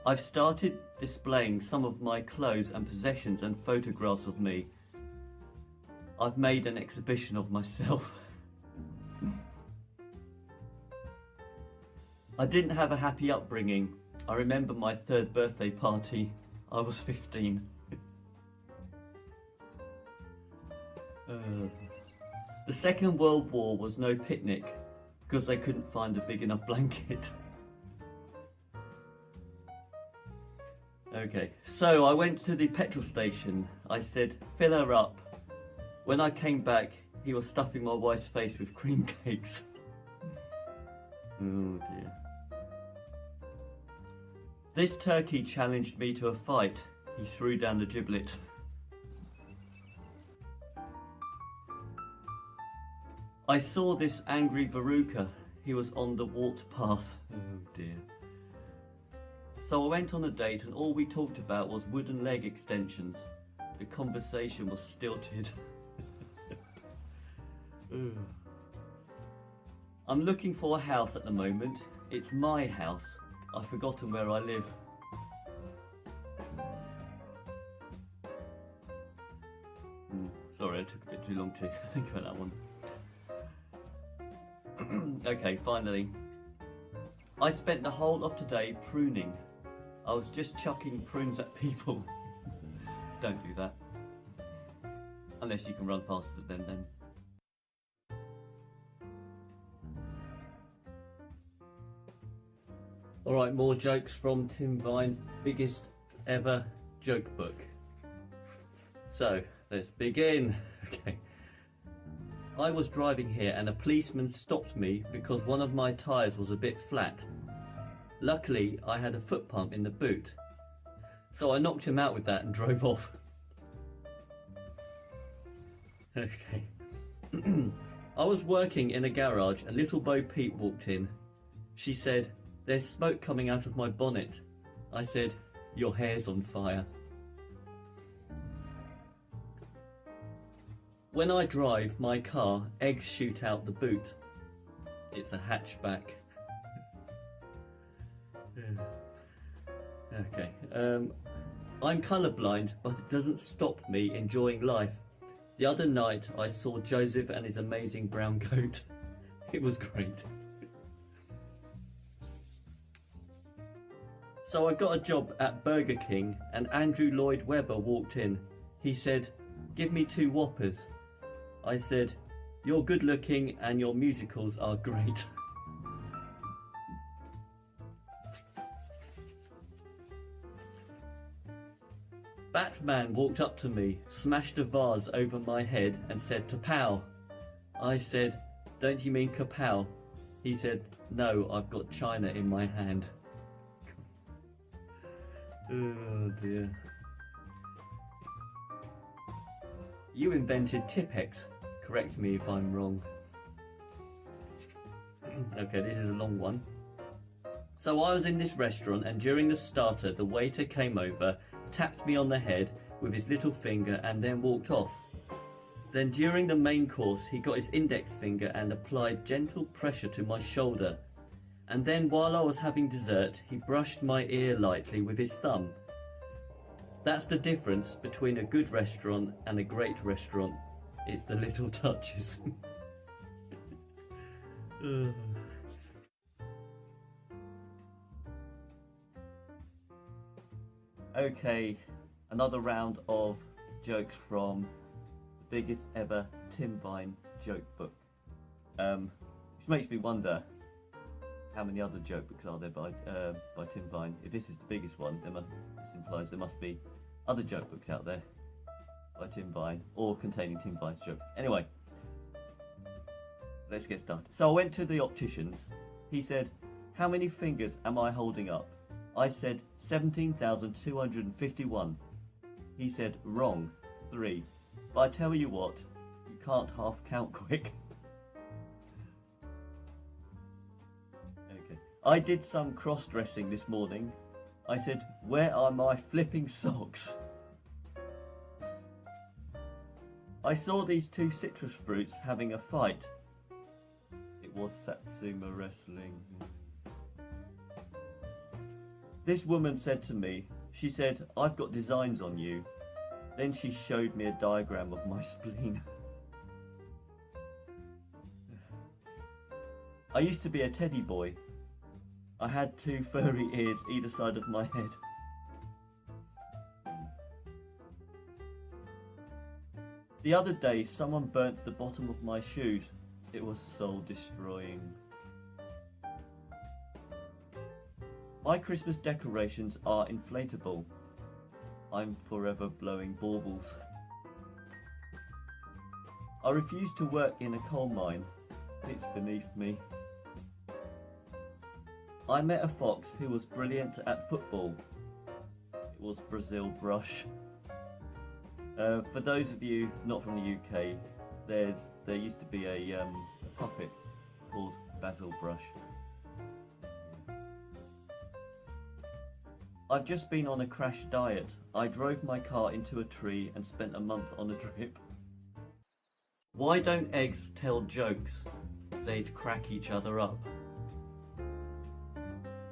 I've started displaying some of my clothes and possessions and photographs of me. I've made an exhibition of myself. I didn't have a happy upbringing. I remember my 3rd birthday party. I was 15. The Second World War was no picnic because they couldn't find a big enough blanket. Okay, so I went to the petrol station. I said, fill her up. When I came back, he was stuffing my wife's face with cream cakes. Oh dear. This turkey challenged me to a fight. He threw down the giblet. I saw this angry Veruca. He was on the walked path. Oh dear. So I went on a date and all we talked about was wooden leg extensions. The conversation was stilted. I'm looking for a house at the moment. It's my house. I've forgotten where I live. Sorry, I took a bit too long to think about that one. Okay, finally. I spent the whole of today pruning. I was just chucking prunes at people. Don't do that. Unless you can run faster than them. Alright, more jokes from Tim Vine's biggest ever joke book. So, let's begin. Okay. I was driving here and a policeman stopped me because one of my tyres was a bit flat. Luckily, I had a foot pump in the boot. So I knocked him out with that and drove off. Okay. I was working in a garage and little Bo Peep walked in. She said, "There's smoke coming out of my bonnet." I said, "Your hair's on fire." When I drive my car, eggs shoot out the boot. It's a hatchback. Okay. I'm colourblind, but it doesn't stop me enjoying life. The other night I saw Joseph and his amazing brown goat. It was great. So I got a job at Burger King and Andrew Lloyd Webber walked in. He said, "Give me 2 Whoppers." I said, "You're good looking and your musicals are great." Batman walked up to me, smashed a vase over my head and said, "Kapow." I said, "Don't you mean kapow?" He said, "No, I've got China in my hand." Oh dear. You invented Tipp-Ex. Correct me if I'm wrong. Okay, this is a long one. So I was in this restaurant and during the starter the waiter came over, tapped me on the head with his little finger and then walked off. Then during the main course he got his index finger and applied gentle pressure to my shoulder. And then while I was having dessert he brushed my ear lightly with his thumb. That's the difference between a good restaurant and a great restaurant. It's the little touches. Okay, another round of jokes from the biggest ever Tim Vine joke book. Which makes me wonder how many other joke books are there by Tim Vine. If this is the biggest one, this implies there must be other joke books out there by Tim Vine or containing Tim Vine's jokes. Anyway, let's get started. So I went to the optician's. He said, "How many fingers am I holding up?" I said, 17,251. He said, "Wrong, 3. But I tell you what, you can't half count quick." Okay. I did some cross-dressing this morning. I said, "Where are my flipping socks?" I saw these 2 citrus fruits having a fight. It was Satsuma wrestling. This woman said to me, she said, "I've got designs on you." Then she showed me a diagram of my spleen. I used to be a teddy boy. I had 2 furry ears either side of my head. The other day, someone burnt the bottom of my shoes. It was soul destroying. My Christmas decorations are inflatable. I'm forever blowing baubles. I refuse to work in a coal mine. It's beneath me. I met a fox who was brilliant at football. It was Brazil Brush. For those of you not from the UK, there used to be a puppet called Basil Brush. I've just been on a crash diet. I drove my car into a tree and spent a month on a drip. Why don't eggs tell jokes? They'd crack each other up.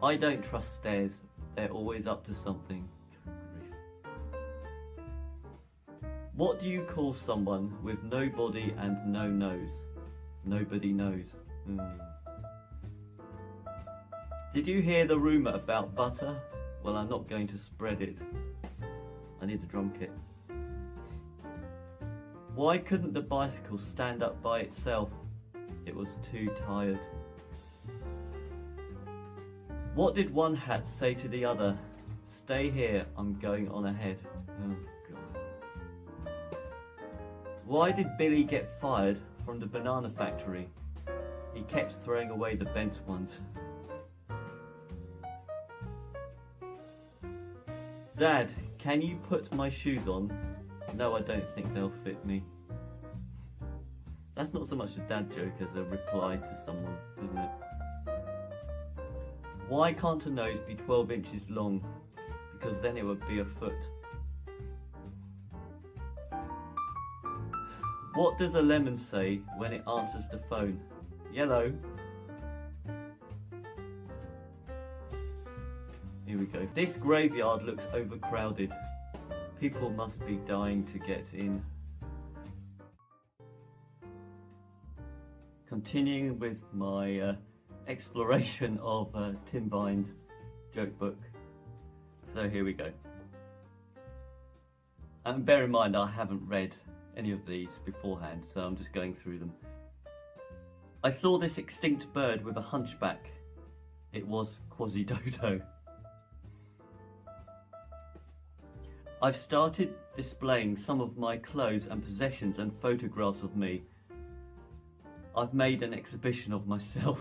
I don't trust stairs. They're always up to something. What do you call someone with no body and no nose? Nobody knows. Did you hear the rumour about butter? Well, I'm not going to spread it. I need a drum kit. Why couldn't the bicycle stand up by itself? It was too tired. What did one hat say to the other? Stay here, I'm going on ahead. Oh God. Why did Billy get fired from the banana factory? He kept throwing away the bent ones. Dad, can you put my shoes on? No, I don't think they'll fit me. That's not so much a dad joke as a reply to someone, isn't it? Why can't a nose be 12 inches long? Because then it would be a foot. What does a lemon say when it answers the phone? Yellow. Here we go. This graveyard looks overcrowded. People must be dying to get in. Continuing with my exploration of Tim Vine's joke book. So here we go. And bear in mind I haven't read any of these beforehand, so I'm just going through them. I saw this extinct bird with a hunchback. It was Quasimodo. I've started displaying some of my clothes and possessions and photographs of me. I've made an exhibition of myself.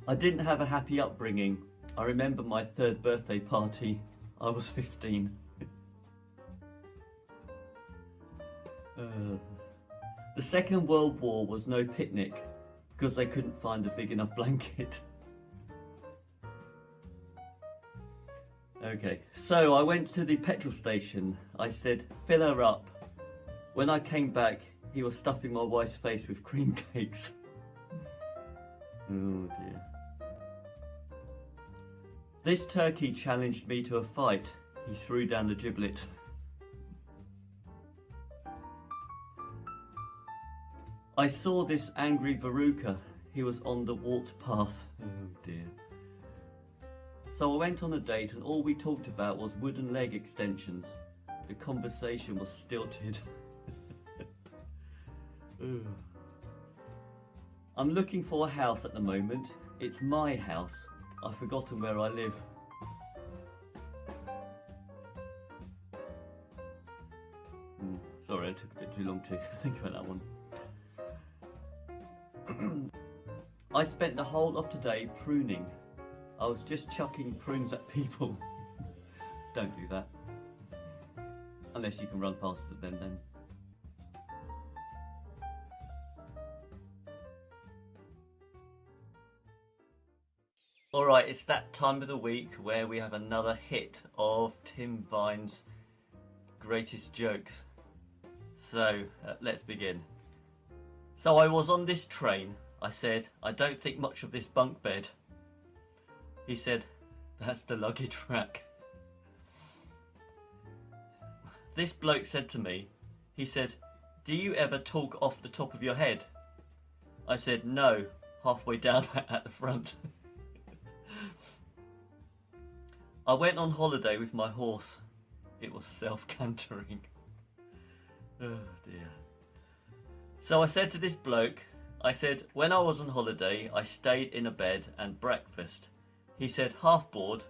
I didn't have a happy upbringing. I remember my 3rd birthday party. I was 15. The Second World War was no picnic because they couldn't find a big enough blanket. Okay, so I went to the petrol station. I said, "Fill her up." When I came back, he was stuffing my wife's face with cream cakes. Oh dear. This turkey challenged me to a fight. He threw down the giblet. I saw this angry Veruca. He was on the walked path. Oh dear. So I went on a date and all we talked about was wooden leg extensions. The conversation was stilted. I'm looking for a house at the moment. It's my house. I've forgotten where I live. Sorry, I took a bit too long to think about that one. I spent the whole of today pruning. I was just chucking prunes at people. Don't do that. Unless you can run faster than them. Alright, it's that time of the week where we have another hit of Tim Vine's greatest jokes. So, let's begin. So I was on this train I said, I don't think much of this bunk bed. He said, that's the luggage rack. This bloke said to me, he said, do you ever talk off the top of your head? I said, no, halfway down at the front. I went on holiday with my horse. It was self-cantering. Oh dear. So I said to this bloke, I said, when I was on holiday, I stayed in a bed and breakfast. He said, half bored.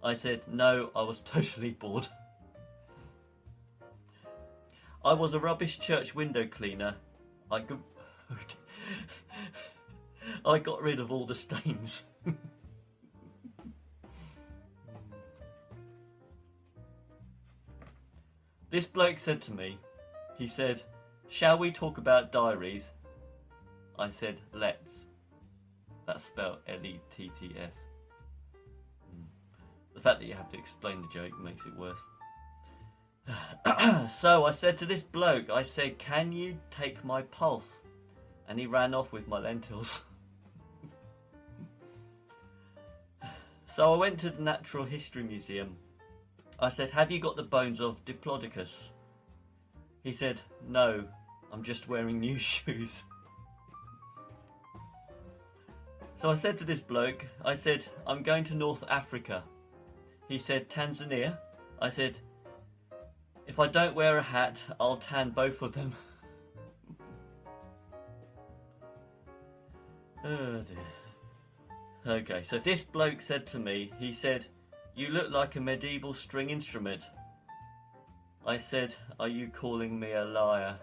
I said, no, I was totally bored. I was a rubbish church window cleaner. I got rid of all the stains. This bloke said to me, he said, shall we talk about diaries? I said, let's. That's spelled L-E-T-T-S. The fact that you have to explain the joke makes it worse. So I said to this bloke, I said, can you take my pulse? And he ran off with my lentils. So I went to the Natural History Museum. I said, have you got the bones of Diplodocus? He said, no, I'm just wearing new shoes. So I said to this bloke, I said, I'm going to North Africa. He said, Tanzania? I said, if I don't wear a hat, I'll tan both of them. Oh dear. Okay, so this bloke said to me, he said, you look like a medieval string instrument. I said, are you calling me a liar?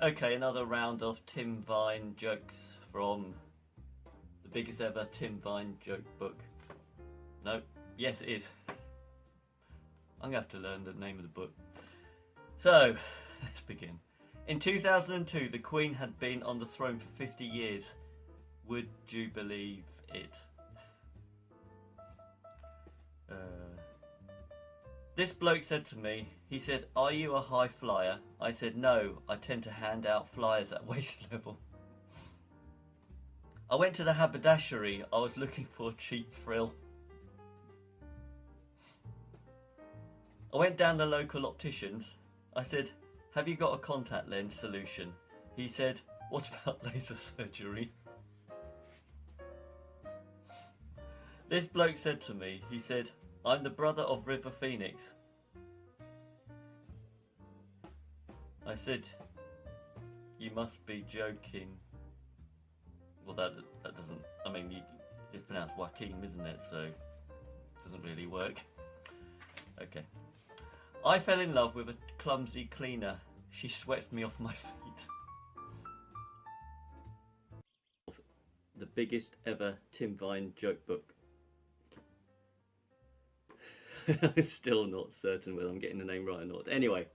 Okay, another round of Tim Vine jokes from the biggest ever Tim Vine joke book. No, yes it is. I'm going to have to learn the name of the book. So, let's begin. In 2002, the Queen had been on the throne for 50 years. Would you believe it? This bloke said to me, he said, are you a high flyer? I said, no, I tend to hand out flyers at waist level. I went to the haberdashery. I was looking for a cheap frill. I went down the local opticians. I said, have you got a contact lens solution? He said, what about laser surgery? This bloke said to me, he said, I'm the brother of River Phoenix. I said, you must be joking. Well, that doesn't, I mean, it's pronounced Joaquin, isn't it? So, it doesn't really work. Okay. I fell in love with a clumsy cleaner. She swept me off my feet. The biggest ever Tim Vine joke book. I'm still not certain whether I'm getting the name right or not. Anyway,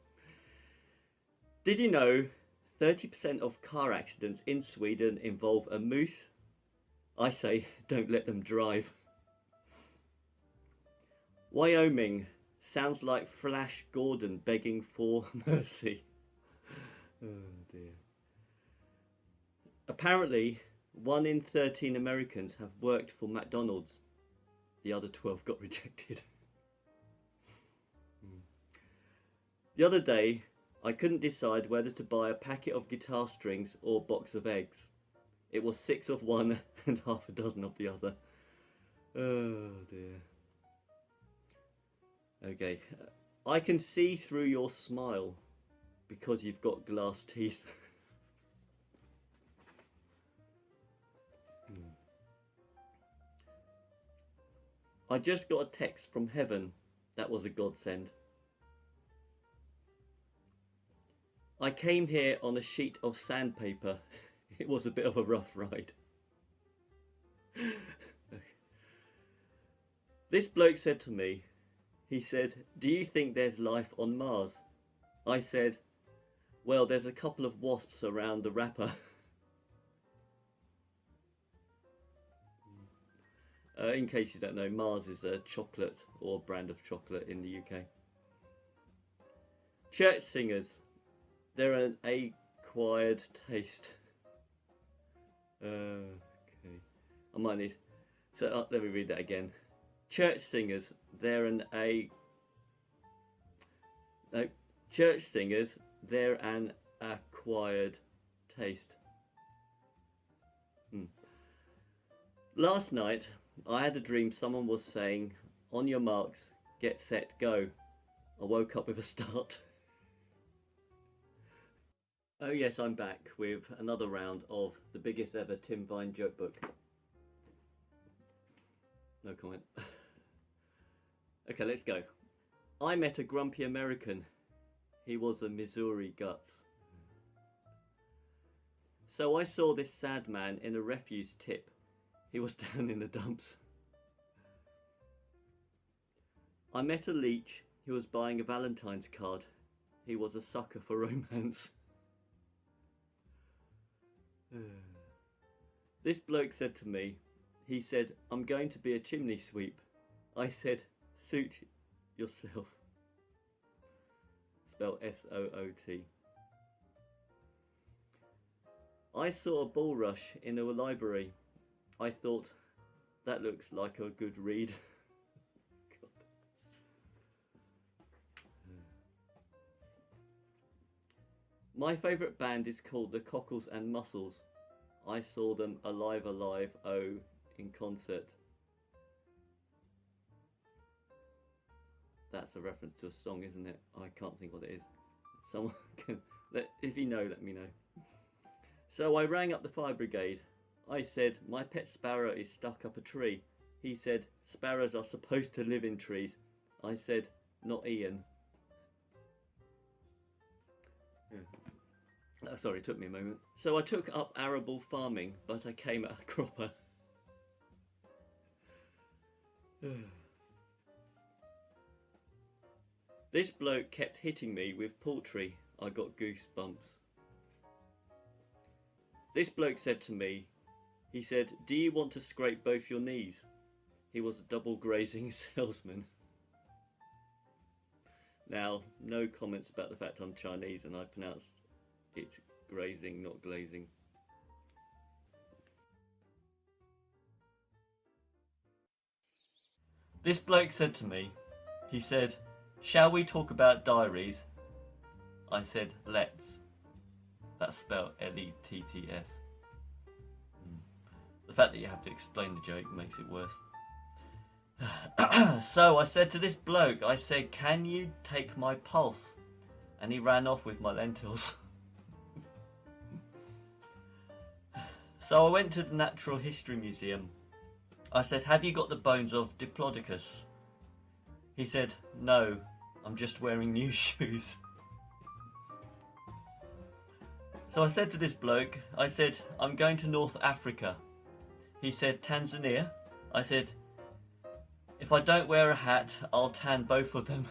did you know 30% of car accidents in Sweden involve a moose? I say, don't let them drive. Wyoming sounds like Flash Gordon begging for mercy. Oh dear. Apparently, 1 in 13 Americans have worked for McDonald's. The other 12 got rejected. The other day, I couldn't decide whether to buy a packet of guitar strings or a box of eggs. It was 6 of one and half a dozen of the other. Oh dear. Okay, I can see through your smile because you've got glass teeth. I just got a text from heaven. That was a godsend. I came here on a sheet of sandpaper. It was a bit of a rough ride. This bloke said to me, he said, do you think there's life on Mars? I said, well, there's a couple of wasps around the wrapper. In case you don't know, Mars is a chocolate or brand of chocolate in the UK. Church singers, they're an acquired taste. Okay, I might need. So let me read that again. Church singers, they're an church singers, they're an acquired taste. Last night, I had a dream someone was saying, "On your marks, get set, go." I woke up with a start. Oh yes, I'm back with another round of the biggest ever Tim Vine joke book. No comment. Okay, let's go. I met a grumpy American. He was a Missouri Guts. So I saw this sad man in a refuse tip. He was down in the dumps. I met a leech who was buying a Valentine's card. He was a sucker for romance. This bloke said to me, he said, "I'm going to be a chimney sweep." I said, "Suit yourself." Spelled S-O-O-T. I saw a bulrush in a library. I thought, that looks like a good read. My favourite band is called the Cockles and Mussels. I saw them alive, oh, in concert. That's a reference to a song, isn't it? I can't think what it is. Someone can, if you know, let me know. So I rang up the fire brigade. I said, "My pet sparrow is stuck up a tree." He said, "Sparrows are supposed to live in trees." I said, "Not Ian." Sorry, it took me a moment. So I took up arable farming, but I came at a cropper. This bloke kept hitting me with poultry. I got goosebumps. This bloke said to me, he said, "Do you want to scrape both your knees?" He was a double grazing salesman. Now, no comments about the fact I'm Chinese and I pronounced it grazing, not glazing. This bloke said to me, he said, "Shall we talk about diaries?" I said, "Let's." That's spelled L-E-T-T-S. The fact that you have to explain the joke makes it worse. So I said to this bloke, I said, "Can you take my pulse?" And he ran off with my lentils. So I went to the Natural History Museum. I said, "Have you got the bones of Diplodocus?" He said, "No, I'm just wearing new shoes." So I said to this bloke, I said, "I'm going to North Africa." He said, "Tanzania?" I said, "If I don't wear a hat, I'll tan both of them."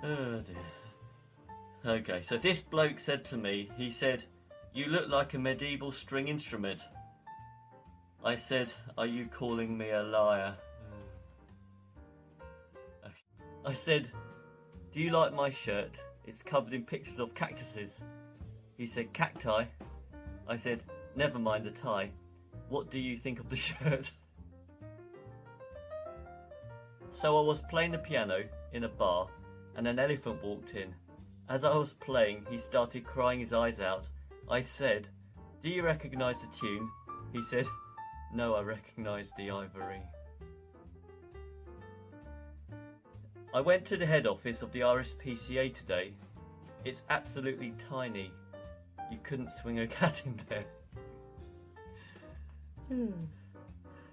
Oh dear. Okay, so this bloke said to me, he said, "You look like a medieval string instrument." I said, "Are you calling me a liar?" I said, "Do you like my shirt? It's covered in pictures of cactuses." He said, "Cacti?" I said, "Never mind the tie. What do you think of the shirt?" So I was playing the piano in a bar and an elephant walked in. As I was playing, he started crying his eyes out. I said, "Do you recognise the tune?" He said, "No, I recognise the ivory." I went to the head office of the RSPCA today. It's absolutely tiny. You couldn't swing a cat in there.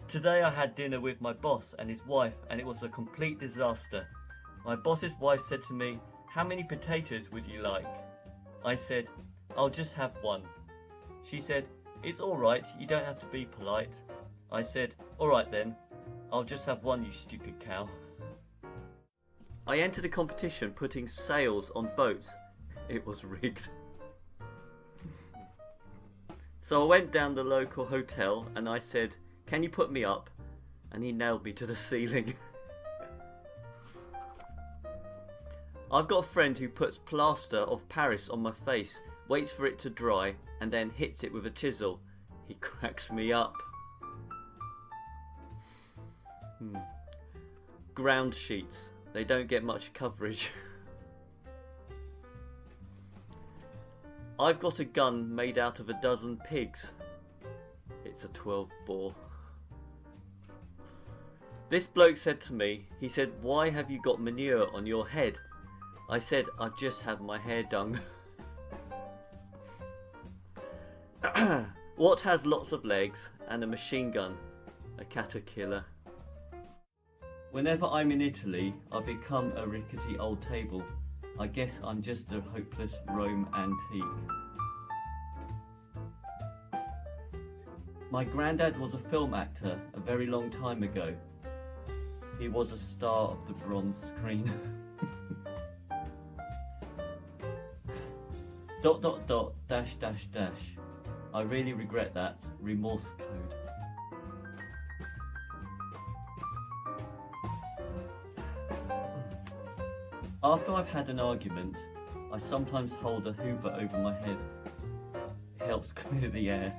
Today I had dinner with my boss and his wife and it was a complete disaster. My boss's wife said to me, "How many potatoes would you like?" I said, "I'll just have one." She said, "It's alright, you don't have to be polite." I said, "Alright then, I'll just have one, you stupid cow." I entered a competition putting sails on boats. It was rigged. So I went down the local hotel and I said, "Can you put me up?" And he nailed me to the ceiling. I've got a friend who puts plaster of Paris on my face, waits for it to dry, and then hits it with a chisel. He cracks me up. Ground sheets. They don't get much coverage. I've got a gun made out of a dozen pigs. It's a 12 bore. This bloke said to me, he said, "Why have you got manure on your head?" I said, "I've just had my hair done." What has lots of legs and a machine gun? A caterpillar. Whenever I'm in Italy, I become a rickety old table. I guess I'm just a hopeless Rome antique. My granddad was a film actor a very long time ago. He was a star of the bronze screen. ... dash dash dash. I really regret that. Remorse code. After I've had an argument, I sometimes hold a hoover over my head. It helps clear the air.